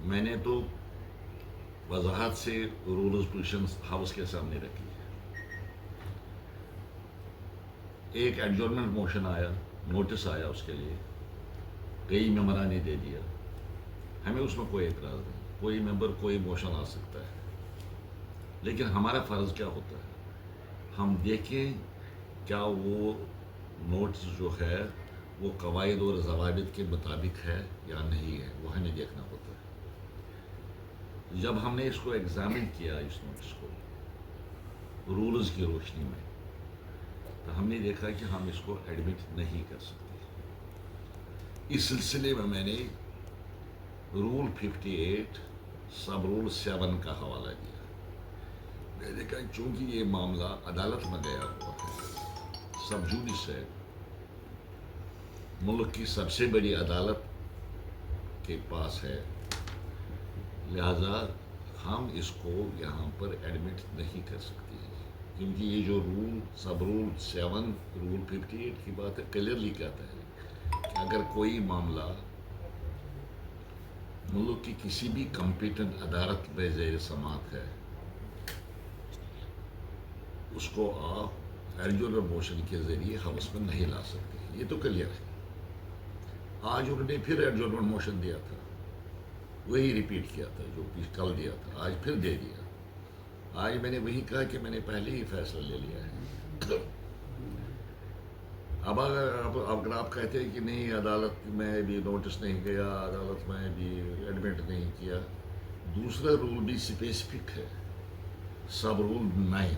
میں نے تو وضاحت سے رولز پوزیشن ہاؤس کے سامنے رکھی. ایک ایڈجورنمنٹ موشن آیا, نوٹس آیا اس کے لیے, کئی ممبران نے دے دیا. ہمیں اس میں کوئی اعتراض نہیں, کوئی ممبر کوئی موشن آ سکتا ہے, لیکن ہمارا فرض کیا ہوتا ہے, ہم دیکھیں کیا وہ نوٹس جو ہے وہ قواعد اور ضوابط کے مطابق ہے یا نہیں ہے, وہ ہمیں دیکھنا ہوتا ہے. جب ہم نے اس کو ایگزامن کیا, اس نوٹس کو رولز کی روشنی میں, تو ہم نے دیکھا کہ ہم اس کو ایڈمٹ نہیں کر سکتے. اس سلسلے میں نے رول 58 سب رول 7 کا حوالہ دیا. میں نے کہا چونکہ یہ معاملہ عدالت میں گیا ہوا ہے, سب جوڈس ہے, ملک کی سب سے بڑی عدالت کے پاس ہے, لہذا ہم اس کو یہاں پر ایڈمٹ نہیں کر سکتے ہیں. کیونکہ یہ جو رول سب رول 7 رول 58 کی بات ہے, کلیئرلی کہتا ہے کہ اگر کوئی معاملہ ملک کی کسی بھی کمپیٹنٹ عدالت میں زیر سماعت ہے, اس کو آپ ایڈجورنل موشن کے ذریعے ہاؤس میں نہیں لا سکتے. یہ تو کلیئر ہے. آج انہوں نے پھر ایڈجورنل موشن دیا تھا, وہی ریپیٹ کیا تھا جو کل دیا تھا, آج پھر دے دیا. آج میں نے وہی کہا کہ میں نے پہلے ہی فیصلہ لے لیا ہے. اب اگر آپ کہتے ہیں کہ نہیں عدالت میں بھی نوٹس نہیں گیا, عدالت میں بھی ایڈمٹ نہیں کیا, دوسرا رول بھی اسپیسیفک ہے, سب رول 9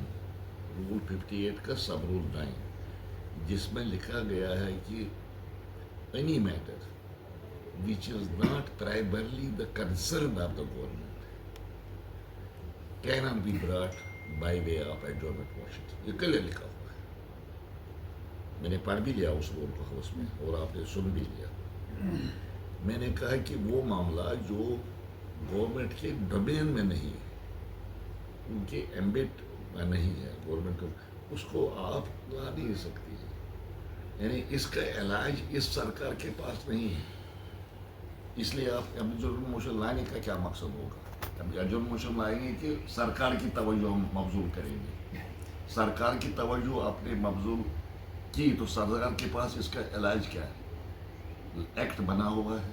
رول 58 کا سب رول 9, جس میں لکھا گیا ہے کہ any matter which is not primarily the concern of the government cannot be brought by way of adjournment motion. یہ کلیئر لکھا ہوا ہے. میں نے پڑھ بھی لیا اس رول کو ہاؤس میں, اور آپ نے سن بھی لیا. میں نے کہا کہ وہ معاملہ جو گورنمنٹ کے ڈومین میں نہیں ہے, ان کے ایمبٹ میں نہیں ہے گورنمنٹ کو, اس کو آپ لا نہیں سکتی ہیں. یعنی اس کا علاج اس سرکار کے پاس نہیں ہے. اس لیے آپ ایڈجورنل موشن لانے کا کیا مقصد ہوگا؟ ایڈجورنل موشن لائیں گے کہ سرکار کی توجہ ہم مبذول کریں گے. سرکار کی توجہ آپ نے مبذول کی تو سرکار کے پاس اس کا علاج کیا ہے؟ ایکٹ بنا ہوا ہے.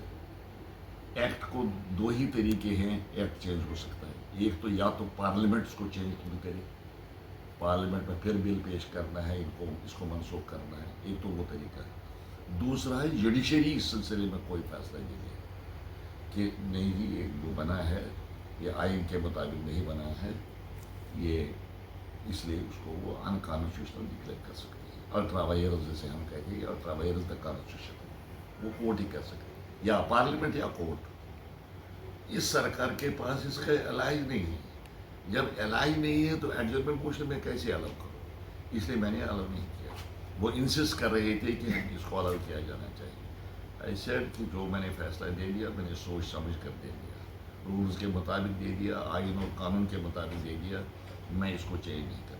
ایکٹ کو دو ہی طریقے ہیں ایکٹ چینج ہو سکتا ہے. ایک تو یا تو پارلیمنٹ اس کو چینج کرے, پارلیمنٹ میں پھر بل پیش کرنا ہے, اس کو منسوخ کرنا ہے, ایک تو وہ طریقہ ہے. دوسرا ہے جوڈیشری اس سلسلے میں کوئی فیصلہ نہیں ہے کہ نہیں جی یہ جو بنا ہے یہ آئین کے مطابق نہیں بنا ہے, یہ اس لیے اس کو وہ ان کانسٹیٹیوشنل ڈکلیئر کر سکتے ہیں. الٹرا وائرس جیسے ہم کہتے ہیں, الٹرا وائرس دا کانسٹیٹیوشن, وہ کورٹ ہی کر سکتے ہیں, یا پارلیمنٹ یا کورٹ. اس سرکار کے پاس اس کا علاج نہیں ہے. جب علاج نہیں ہے تو ایڈجورنمنٹ موشن میں کیسے الگ کرو؟ اس لیے میں نے الگ نہیں کیا. وہ انسسٹ کر رہے تھے کہ اس کو الگ کیا جانا چاہیے. ایسے کہ جو میں نے فیصلہ دے دیا, میں نے سوچ سمجھ کر دے دیا, رولز کے مطابق دے دیا, آئین اور قانون کے مطابق دے دیا, میں اس کو چینج نہیں کرتا.